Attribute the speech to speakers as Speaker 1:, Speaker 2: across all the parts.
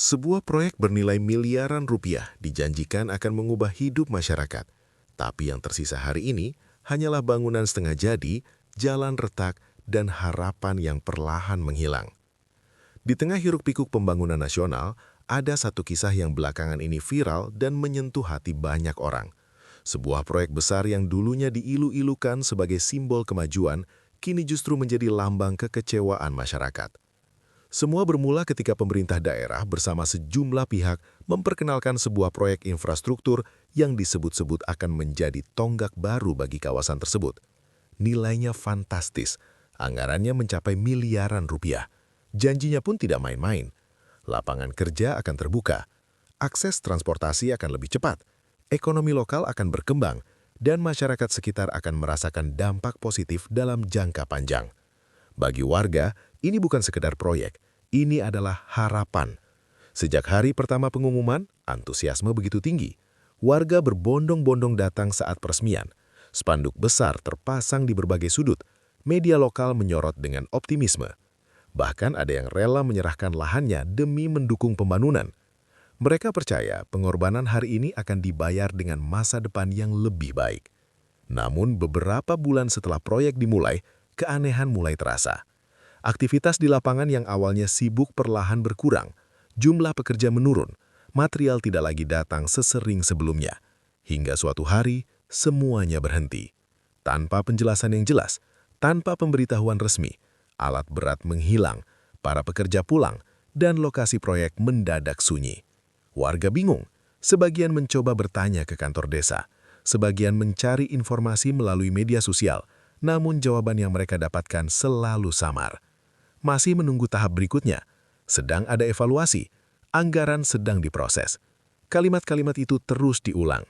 Speaker 1: Sebuah proyek bernilai miliaran rupiah dijanjikan akan mengubah hidup masyarakat. Tapi yang tersisa hari ini hanyalah bangunan setengah jadi, jalan retak, dan harapan yang perlahan menghilang. Di tengah hiruk-pikuk pembangunan nasional, ada satu kisah yang belakangan ini viral dan menyentuh hati banyak orang. Sebuah proyek besar yang dulunya diilu-ilukan sebagai simbol kemajuan, kini justru menjadi lambang kekecewaan masyarakat. Semua bermula ketika pemerintah daerah bersama sejumlah pihak memperkenalkan sebuah proyek infrastruktur yang disebut-sebut akan menjadi tonggak baru bagi kawasan tersebut. Nilainya fantastis, anggarannya mencapai miliaran rupiah. Janjinya pun tidak main-main. Lapangan kerja akan terbuka, akses transportasi akan lebih cepat, ekonomi lokal akan berkembang, dan masyarakat sekitar akan merasakan dampak positif dalam jangka panjang. Bagi warga, ini bukan sekedar proyek, ini adalah harapan. Sejak hari pertama pengumuman, antusiasme begitu tinggi. Warga berbondong-bondong datang saat peresmian. Spanduk besar terpasang di berbagai sudut. Media lokal menyorot dengan optimisme. Bahkan ada yang rela menyerahkan lahannya demi mendukung pembangunan. Mereka percaya pengorbanan hari ini akan dibayar dengan masa depan yang lebih baik. Namun beberapa bulan setelah proyek dimulai, keanehan mulai terasa. Aktivitas di lapangan yang awalnya sibuk perlahan berkurang, jumlah pekerja menurun, material tidak lagi datang sesering sebelumnya. Hingga suatu hari, semuanya berhenti. Tanpa penjelasan yang jelas, tanpa pemberitahuan resmi, alat berat menghilang, para pekerja pulang, dan lokasi proyek mendadak sunyi. Warga bingung, sebagian mencoba bertanya ke kantor desa, sebagian mencari informasi melalui media sosial, namun jawaban yang mereka dapatkan selalu samar. Masih menunggu tahap berikutnya, sedang ada evaluasi, anggaran sedang diproses. Kalimat-kalimat itu terus diulang.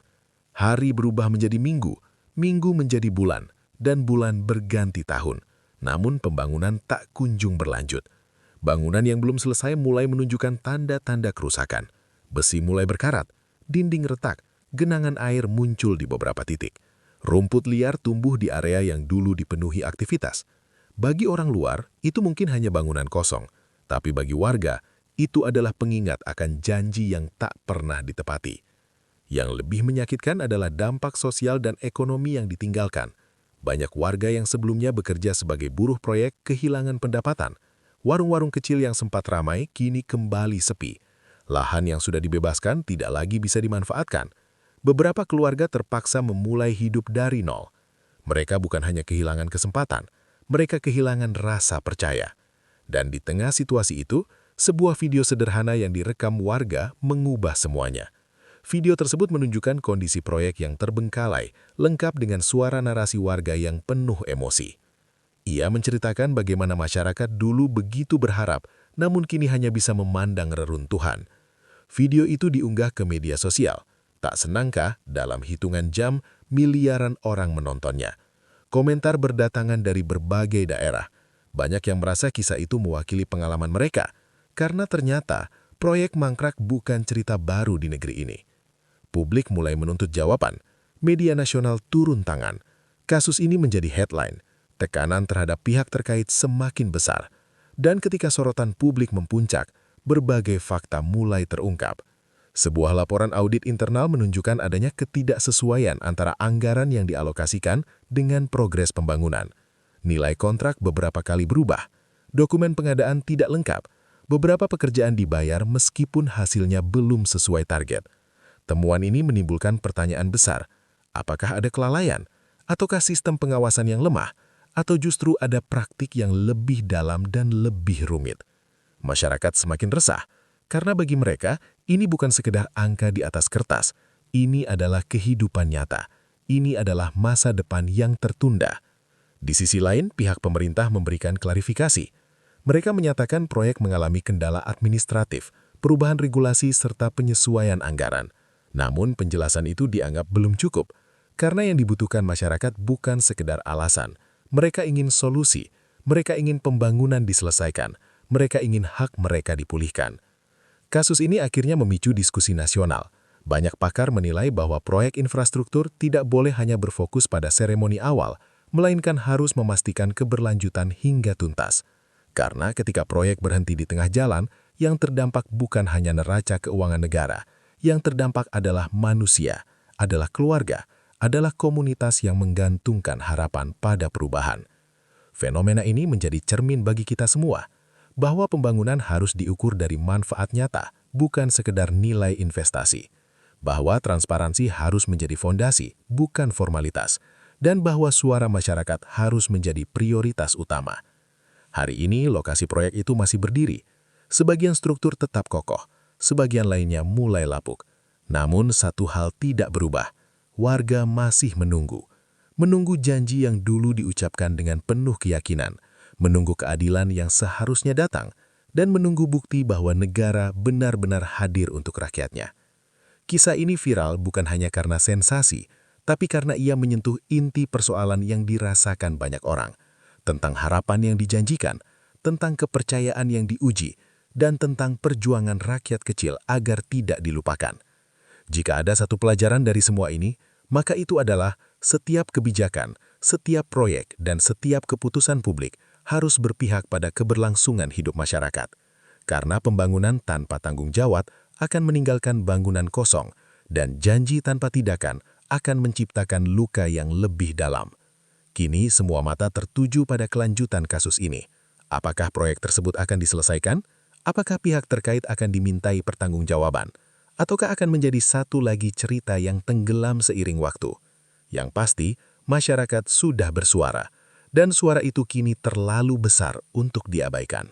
Speaker 1: Hari berubah menjadi minggu, minggu menjadi bulan, dan bulan berganti tahun. Namun pembangunan tak kunjung berlanjut. Bangunan yang belum selesai mulai menunjukkan tanda-tanda kerusakan. Besi mulai berkarat, dinding retak, genangan air muncul di beberapa titik. Rumput liar tumbuh di area yang dulu dipenuhi aktivitas. Bagi orang luar, itu mungkin hanya bangunan kosong. Tapi bagi warga, itu adalah pengingat akan janji yang tak pernah ditepati. Yang lebih menyakitkan adalah dampak sosial dan ekonomi yang ditinggalkan. Banyak warga yang sebelumnya bekerja sebagai buruh proyek kehilangan pendapatan. Warung-warung kecil yang sempat ramai kini kembali sepi. Lahan yang sudah dibebaskan tidak lagi bisa dimanfaatkan. Beberapa keluarga terpaksa memulai hidup dari nol. Mereka bukan hanya kehilangan kesempatan, mereka kehilangan rasa percaya. Dan di tengah situasi itu, sebuah video sederhana yang direkam warga mengubah semuanya. Video tersebut menunjukkan kondisi proyek yang terbengkalai, lengkap dengan suara narasi warga yang penuh emosi. Ia menceritakan bagaimana masyarakat dulu begitu berharap, namun kini hanya bisa memandang reruntuhan. Video itu diunggah ke media sosial. Tak senangkah, dalam hitungan jam, miliaran orang menontonnya. Komentar berdatangan dari berbagai daerah. Banyak yang merasa kisah itu mewakili pengalaman mereka, karena ternyata proyek mangkrak bukan cerita baru di negeri ini. Publik mulai menuntut jawaban. Media nasional turun tangan. Kasus ini menjadi headline. Tekanan terhadap pihak terkait semakin besar. Dan ketika sorotan publik mempuncak, berbagai fakta mulai terungkap. Sebuah laporan audit internal menunjukkan adanya ketidaksesuaian antara anggaran yang dialokasikan dengan progres pembangunan. Nilai kontrak beberapa kali berubah. Dokumen pengadaan tidak lengkap. Beberapa pekerjaan dibayar meskipun hasilnya belum sesuai target. Temuan ini menimbulkan pertanyaan besar. Apakah ada kelalaian? Ataukah sistem pengawasan yang lemah? Atau justru ada praktik yang lebih dalam dan lebih rumit? Masyarakat semakin resah. Karena bagi mereka, ini bukan sekedar angka di atas kertas. Ini adalah kehidupan nyata. Ini adalah masa depan yang tertunda. Di sisi lain, pihak pemerintah memberikan klarifikasi. Mereka menyatakan proyek mengalami kendala administratif, perubahan regulasi, serta penyesuaian anggaran. Namun, penjelasan itu dianggap belum cukup. Karena yang dibutuhkan masyarakat bukan sekedar alasan. Mereka ingin solusi. Mereka ingin pembangunan diselesaikan. Mereka ingin hak mereka dipulihkan. Kasus ini akhirnya memicu diskusi nasional. Banyak pakar menilai bahwa proyek infrastruktur tidak boleh hanya berfokus pada seremoni awal, melainkan harus memastikan keberlanjutan hingga tuntas. Karena ketika proyek berhenti di tengah jalan, yang terdampak bukan hanya neraca keuangan negara, yang terdampak adalah manusia, adalah keluarga, adalah komunitas yang menggantungkan harapan pada perubahan. Fenomena ini menjadi cermin bagi kita semua, bahwa pembangunan harus diukur dari manfaat nyata, bukan sekedar nilai investasi. Bahwa transparansi harus menjadi fondasi, bukan formalitas, dan bahwa suara masyarakat harus menjadi prioritas utama. Hari ini lokasi proyek itu masih berdiri. Sebagian struktur tetap kokoh, sebagian lainnya mulai lapuk. Namun satu hal tidak berubah, warga masih menunggu. Menunggu janji yang dulu diucapkan dengan penuh keyakinan, menunggu keadilan yang seharusnya datang, dan menunggu bukti bahwa negara benar-benar hadir untuk rakyatnya. Kisah ini viral bukan hanya karena sensasi, tapi karena ia menyentuh inti persoalan yang dirasakan banyak orang, tentang harapan yang dijanjikan, tentang kepercayaan yang diuji, dan tentang perjuangan rakyat kecil agar tidak dilupakan. Jika ada satu pelajaran dari semua ini, maka itu adalah setiap kebijakan, setiap proyek, dan setiap keputusan publik harus berpihak pada keberlangsungan hidup masyarakat. Karena pembangunan tanpa tanggung jawab akan meninggalkan bangunan kosong, dan janji tanpa tindakan akan menciptakan luka yang lebih dalam. Kini semua mata tertuju pada kelanjutan kasus ini. Apakah proyek tersebut akan diselesaikan? Apakah pihak terkait akan dimintai pertanggungjawaban? Ataukah akan menjadi satu lagi cerita yang tenggelam seiring waktu? Yang pasti, masyarakat sudah bersuara, dan suara itu kini terlalu besar untuk diabaikan.